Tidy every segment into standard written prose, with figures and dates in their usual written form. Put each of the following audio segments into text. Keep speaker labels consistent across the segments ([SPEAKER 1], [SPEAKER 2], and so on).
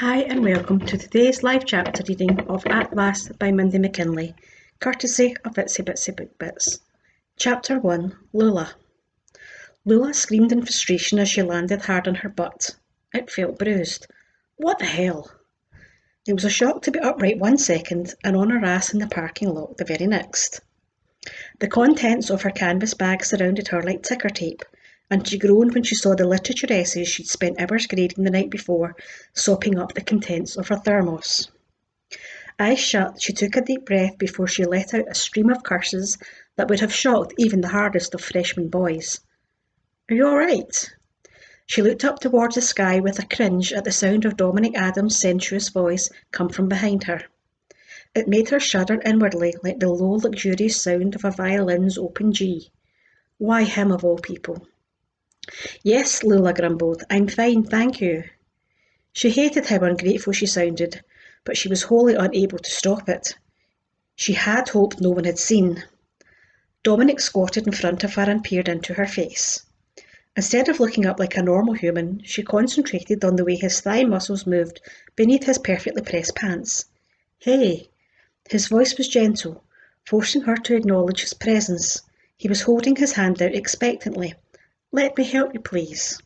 [SPEAKER 1] Hi and welcome to today's live chapter reading of At Last by Mindy McKinley, courtesy of Itsy Bitsy Book Bits. Chapter 1, Lula. Lula screamed in frustration as she landed hard on her butt. It felt bruised. What the hell? It was a shock to be upright 1 second and on her ass in the parking lot the very next. The contents of her canvas bag surrounded her like ticker tape, and she groaned when she saw the literature essays she'd spent hours grading the night before, sopping up the contents of her thermos. Eyes shut, she took a deep breath before she let out a stream of curses that would have shocked even the hardest of freshman boys. Are you all right? She looked up towards the sky with a cringe at the sound of Dominic Adams' sensuous voice come from behind her. It made her shudder inwardly like the low, luxurious sound of a violin's open G. Why him of all people? Yes, Lula grumbled, I'm fine, thank you. She hated how ungrateful she sounded, but she was wholly unable to stop it. She had hoped no one had seen. Dominic squatted in front of her and peered into her face. Instead of looking up like a normal human, she concentrated on the way his thigh muscles moved beneath his perfectly pressed pants. Hey! His voice was gentle, forcing her to acknowledge his presence. He was holding his hand out expectantly. Let me help you, please.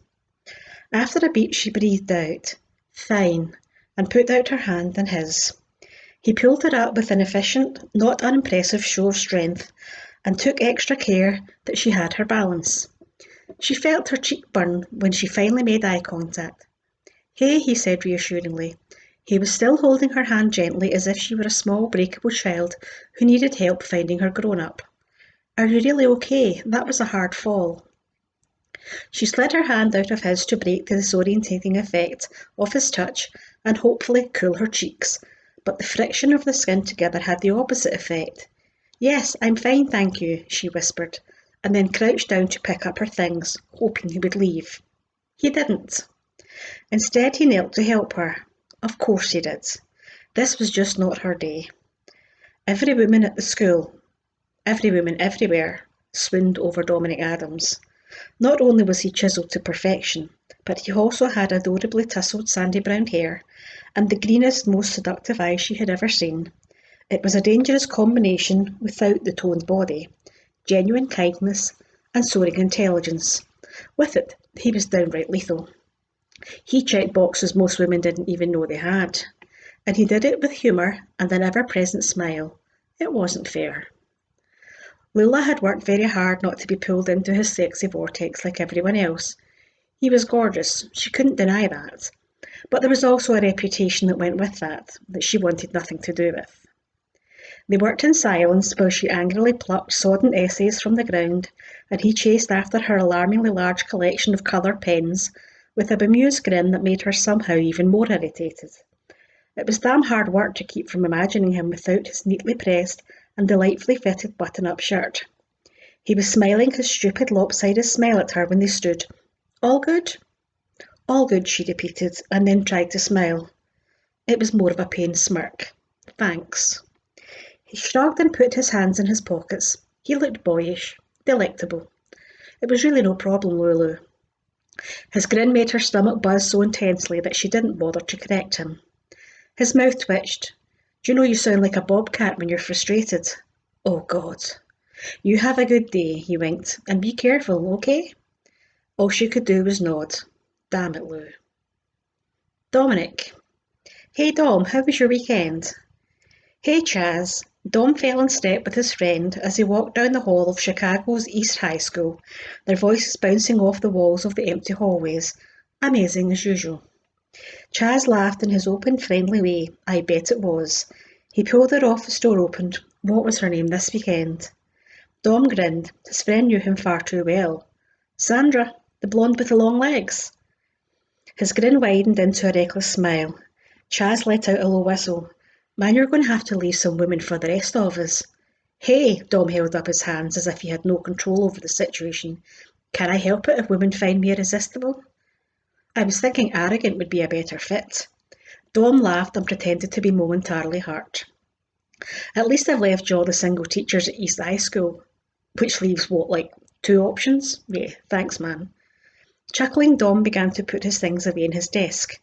[SPEAKER 1] After a beat, she breathed out, Fine, and put out her hand in his. He pulled her up with an efficient, not unimpressive show of strength, and took extra care that she had her balance. She felt her cheek burn when she finally made eye contact. Hey, he said reassuringly. He was still holding her hand gently as if she were a small, breakable child who needed help finding her grown-up. Are you really okay? That was a hard fall. She slid her hand out of his to break the disorientating effect of his touch and hopefully cool her cheeks, but the friction of the skin together had the opposite effect. Yes, I'm fine, thank you, she whispered, and then crouched down to pick up her things, hoping he would leave. He didn't. Instead, he knelt to help her. Of course he did. This was just not her day. Every woman at the school, every woman everywhere, swooned over Dominic Adams. Not only was he chiselled to perfection, but he also had adorably tousled sandy brown hair and the greenest, most seductive eyes she had ever seen. It was a dangerous combination without the toned body, genuine kindness and soaring intelligence. With it, he was downright lethal. He checked boxes most women didn't even know they had, and he did it with humour and an ever-present smile. It wasn't fair. Lula had worked very hard not to be pulled into his sexy vortex like everyone else. He was gorgeous, she couldn't deny that. But there was also a reputation that went with that she wanted nothing to do with. They worked in silence while she angrily plucked sodden essays from the ground, and he chased after her alarmingly large collection of colour pens with a bemused grin that made her somehow even more irritated. It was damn hard work to keep from imagining him without his neatly pressed and delightfully fitted button-up shirt. He was smiling his stupid lopsided smile at her when they stood. All good? All good, she repeated, and then tried to smile. It was more of a pained smirk. Thanks. He shrugged and put his hands in his pockets. He looked boyish, delectable. It was really no problem, Lulu. His grin made her stomach buzz so intensely that she didn't bother to correct him. His mouth twitched. Do you know you sound like a bobcat when you're frustrated? Oh, God. You have a good day, he winked, and be careful, okay? All she could do was nod. Damn it, Lou. Dominic. Hey, Dom, how was your weekend? Hey, Chaz. Dom fell in step with his friend as they walked down the hall of Chicago's East High School, their voices bouncing off the walls of the empty hallways. Amazing as usual. Chaz laughed in his open, friendly way. I bet it was. He pulled her office door open. What was her name this weekend? Dom grinned. His friend knew him far too well. Sandra, the blonde with the long legs. His grin widened into a reckless smile. Chaz let out a low whistle. Man, you're going to have to leave some women for the rest of us. Hey, Dom held up his hands as if he had no control over the situation. Can I help it if women find me irresistible? I was thinking arrogant would be a better fit. Dom laughed and pretended to be momentarily hurt. At least I've left you all the single teachers at East High School. Which leaves what, like 2 options? Yeah, thanks, man. Chuckling, Dom began to put his things away in his desk.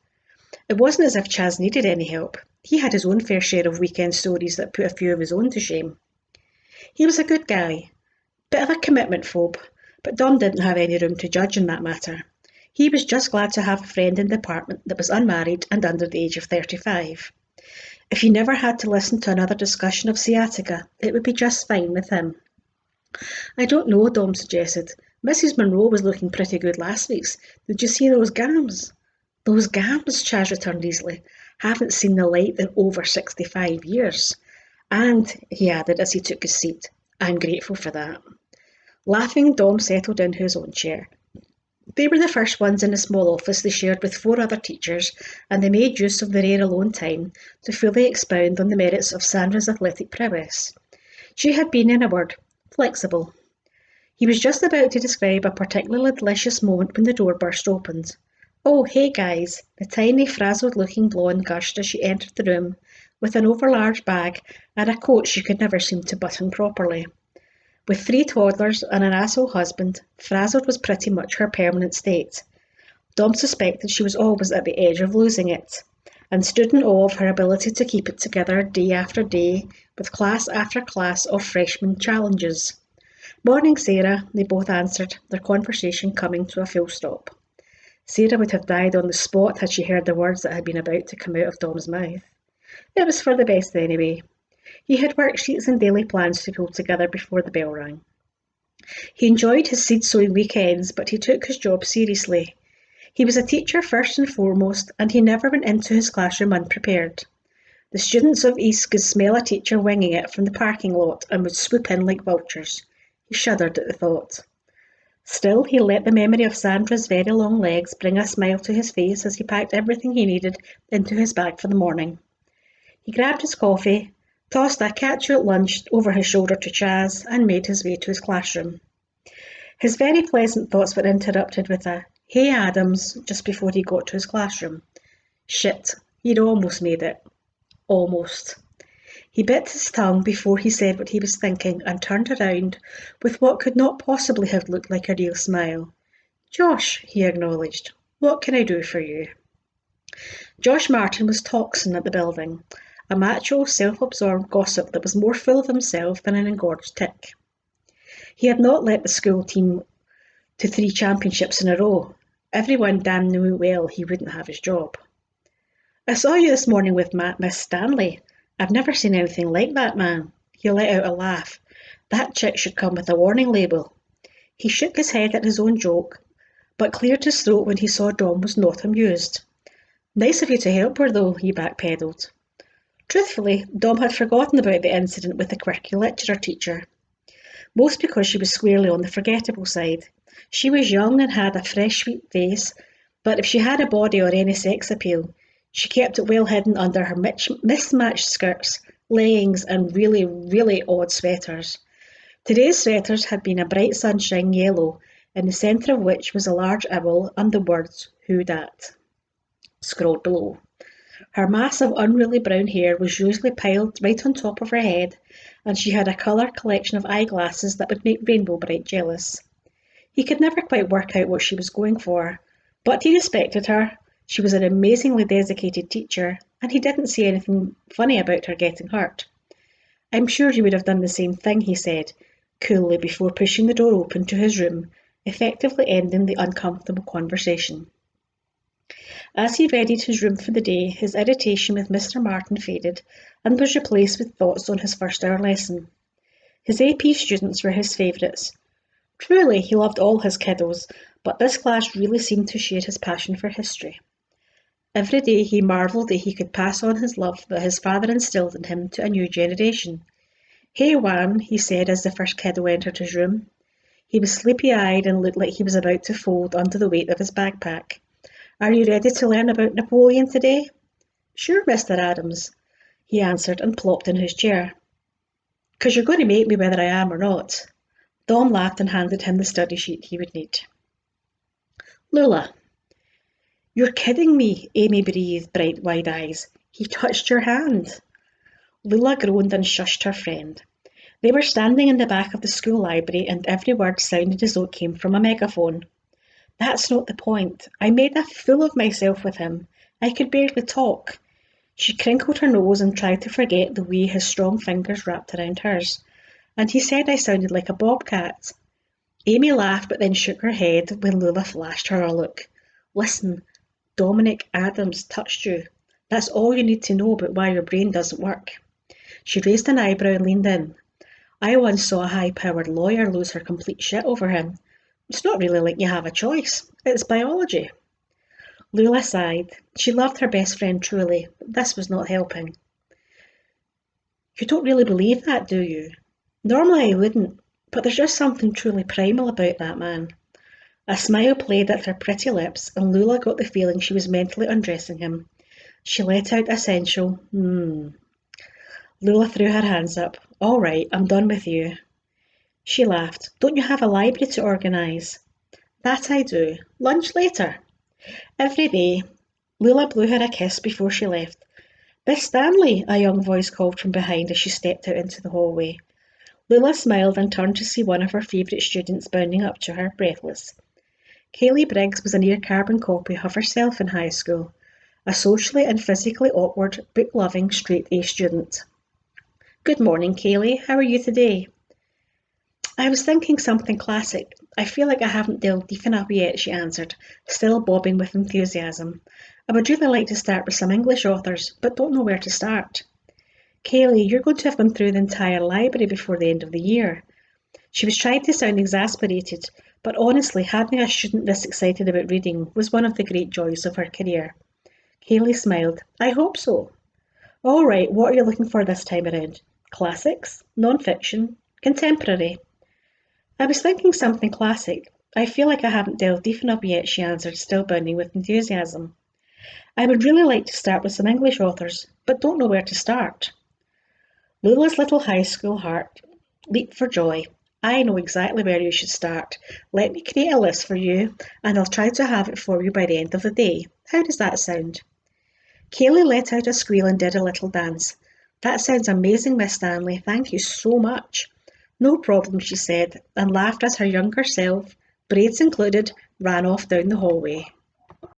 [SPEAKER 1] It wasn't as if Chaz needed any help. He had his own fair share of weekend stories that put a few of his own to shame. He was a good guy, bit of a commitment phobe, but Dom didn't have any room to judge in that matter. He was just glad to have a friend in the apartment that was unmarried and under the age of 35. If he never had to listen to another discussion of sciatica, it would be just fine with him. I don't know, Dom suggested. Mrs. Munro was looking pretty good last week. Did you see those gams? Those gams, Chaz returned easily. Haven't seen the light in over 65 years. And, he added as he took his seat, I'm grateful for that. Laughing, Dom settled into his own chair. They were the first ones in a small office they shared with 4 other teachers, and they made use of the rare alone time to fully expound on the merits of Sandra's athletic prowess. She had been, in a word, flexible. He was just about to describe a particularly delicious moment when the door burst open. "Oh, hey guys," the tiny, frazzled-looking blonde gushed as she entered the room, with an overlarge bag and a coat she could never seem to button properly. With 3 toddlers and an asshole husband, frazzled was pretty much her permanent state. Dom suspected she was always at the edge of losing it, and stood in awe of her ability to keep it together day after day, with class after class of freshman challenges. "Morning, Sarah," they both answered, their conversation coming to a full stop. Sarah would have died on the spot had she heard the words that had been about to come out of Dom's mouth. It was for the best anyway. He had worksheets and daily plans to pull together before the bell rang. He enjoyed his seed-sowing weekends, but he took his job seriously. He was a teacher first and foremost, and he never went into his classroom unprepared. The students of East could smell a teacher winging it from the parking lot and would swoop in like vultures. He shuddered at the thought. Still, he let the memory of Sandra's very long legs bring a smile to his face as he packed everything he needed into his bag for the morning. He grabbed his coffee, tossed a catch you at lunch over his shoulder to Chaz, and made his way to his classroom. His very pleasant thoughts were interrupted with a "Hey Adams" just before he got to his classroom. Shit, he'd almost made it. Almost. He bit his tongue before he said what he was thinking and turned around with what could not possibly have looked like a real smile. "Josh," he acknowledged, "what can I do for you?" Josh Martin was Toxin at the building, a macho, self-absorbed gossip that was more full of himself than an engorged tick. He had not led the school team to 3 championships in a row. Everyone damn knew well he wouldn't have his job. "I saw you this morning with Miss Stanley. I've never seen anything like that man." He let out a laugh. That chick should come with a warning label. He shook his head at his own joke, but cleared his throat when he saw Dom was not amused. "Nice of you to help her, though," he backpedaled. Truthfully, Dom had forgotten about the incident with the quirky lecturer teacher. Most because she was squarely on the forgettable side. She was young and had a fresh, sweet face, but if she had a body or any sex appeal, she kept it well hidden under her mismatched skirts, leggings, and really, really odd sweaters. Today's sweaters had been a bright sunshine yellow, in the centre of which was a large owl and the words "Who Dat?" scrawled below. Her mass of unruly brown hair was usually piled right on top of her head, and she had a colour collection of eyeglasses that would make Rainbow Bright jealous. He could never quite work out what she was going for, but he respected her. She was an amazingly dedicated teacher, and he didn't see anything funny about her getting hurt. "I'm sure you would have done the same thing," he said, coolly before pushing the door open to his room, effectively ending the uncomfortable conversation. As he readied his room for the day, his irritation with Mr. Martin faded and was replaced with thoughts on his first hour lesson. His AP students were his favourites. Truly, he loved all his kiddos, but this class really seemed to share his passion for history. Every day he marvelled that he could pass on his love that his father instilled in him to a new generation. "Hey, Juan," he said as the first kiddo entered his room. He was sleepy-eyed and looked like he was about to fold under the weight of his backpack. "Are you ready to learn about Napoleon today?" "Sure, Mr. Adams," he answered and plopped in his chair. "'Cause you're going to make me whether I am or not." Dom laughed and handed him the study sheet he would need. Lula. "You're kidding me," Amy breathed, bright wide eyes. "He touched your hand." Lula groaned and shushed her friend. They were standing in the back of the school library and every word sounded as though it came from a megaphone. That's not the point. I made a fool of myself with him. I could barely talk. She crinkled her nose and tried to forget the way his strong fingers wrapped around hers. And he said I sounded like a bobcat. Amy laughed but then shook her head when Lula flashed her a look. Listen, Dominic Adams touched you. That's all you need to know about why your brain doesn't work. She raised an eyebrow and leaned in. I once saw a high-powered lawyer lose her complete shit over him. It's not really like you have a choice. It's biology. Lula sighed. She loved her best friend truly, but this was not helping. You don't really believe that, do you? Normally I wouldn't, but there's just something truly primal about that man. A smile played at her pretty lips, and Lula got the feeling she was mentally undressing him. She let out a sensual, Lula threw her hands up. All right, I'm done with you. She laughed. Don't you have a library to organise? That I do. Lunch later. Every day. Lula blew her a kiss before she left. Miss Stanley, a young voice called from behind as she stepped out into the hallway. Lula smiled and turned to see one of her favourite students bounding up to her, breathless. Kaylee Briggs was a near-carbon copy of herself in high school, a socially and physically awkward, book-loving, straight-A student. Good morning, Kaylee. How are you today? I was thinking something classic. I feel like I haven't delved deep enough yet, she answered, still bobbing with enthusiasm. I would really like to start with some English authors, but don't know where to start. Kaylee, you're going to have gone through the entire library before the end of the year. She was trying to sound exasperated, but honestly, having a student this excited about reading was one of the great joys of her career. Kaylee smiled. I hope so. All right, what are you looking for this time around? Classics? Non-fiction? Contemporary? I was thinking something classic. I feel like I haven't delved deep enough yet, she answered, still bounding with enthusiasm. I would really like to start with some English authors, but don't know where to start. Lula's little high school heart leaped for joy. I know exactly where you should start. Let me create a list for you, and I'll try to have it for you by the end of the day. How does that sound? Kaylee let out a squeal and did a little dance. That sounds amazing, Miss Stanley. Thank you so much. No problem, she said, and laughed as her younger self, braids included, ran off down the hallway.